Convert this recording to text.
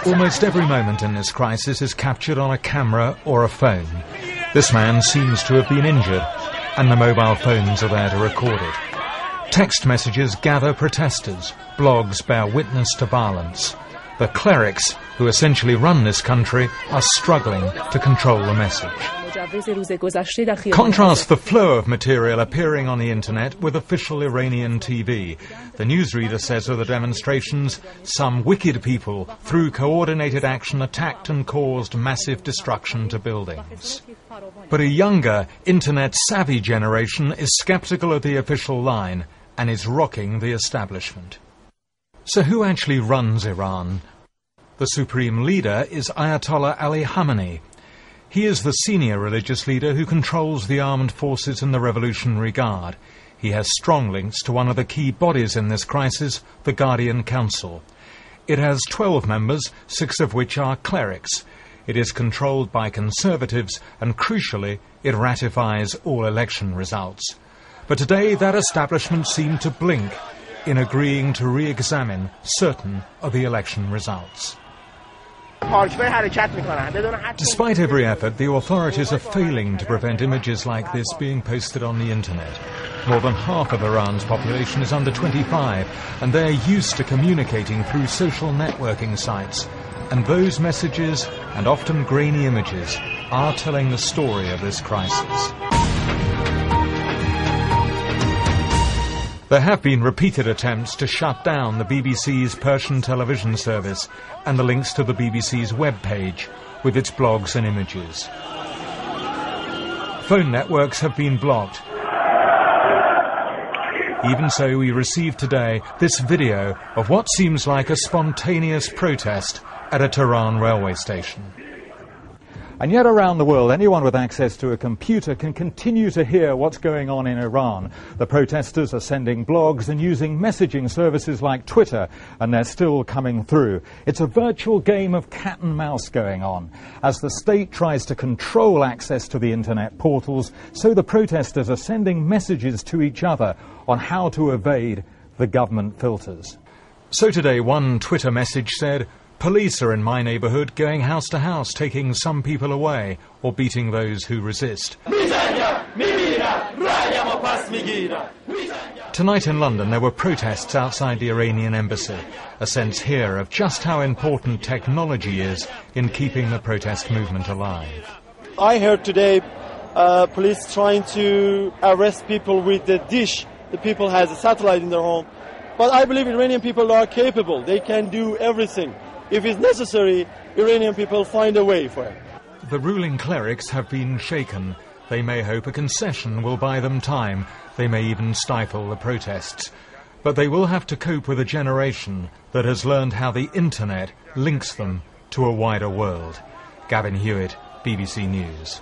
Almost every moment in this crisis is captured on a camera or a phone. This man seems to have been injured, and the mobile phones are there to record it. Text messages gather protesters. Blogs bear witness to violence. The clerics, who essentially run this country, are struggling to control the message. Contrast the flow of material appearing on the internet with official Iranian TV. The newsreader says of the demonstrations, some wicked people, through coordinated action, attacked and caused massive destruction to buildings. But a younger, internet-savvy generation is sceptical of the official line and is rocking the establishment. So who actually runs Iran? The supreme leader is Ayatollah Ali Khamenei. He is the senior religious leader who controls the armed forces and the Revolutionary Guard. He has strong links to one of the key bodies in this crisis, the Guardian Council. It has 12 members, 6 of which are clerics. It is controlled by conservatives and, crucially, it ratifies all election results. But today that establishment seemed to blink in agreeing to re-examine certain of the election results. Despite every effort, the authorities are failing to prevent images like this being posted on the internet. More than half of Iran's population is under 25, and they're used to communicating through social networking sites. And those messages, and often grainy images, are telling the story of this crisis. There have been repeated attempts to shut down the BBC's Persian television service and the links to the BBC's webpage with its blogs and images. Phone networks have been blocked. Even so, we received today this video of what seems like a spontaneous protest at a Tehran railway station. And yet around the world, anyone with access to a computer can continue to hear what's going on in Iran. The protesters are sending blogs and using messaging services like Twitter, and they're still coming through. It's a virtual game of cat and mouse going on. As the state tries to control access to the internet portals, so the protesters are sending messages to each other on how to evade the government filters. So today, one Twitter message said, "Police are in my neighbourhood going house to house, taking some people away or beating those who resist." Tonight in London there were protests outside the Iranian embassy, a sense here of just how important technology is in keeping the protest movement alive. I heard today police trying to arrest people with the dish. The people has a satellite in their home. But I believe Iranian people are capable. They can do everything. If it's necessary, Iranian people find a way for it. The ruling clerics have been shaken. They may hope a concession will buy them time. They may even stifle the protests. But they will have to cope with a generation that has learned how the internet links them to a wider world. Gavin Hewitt, BBC News.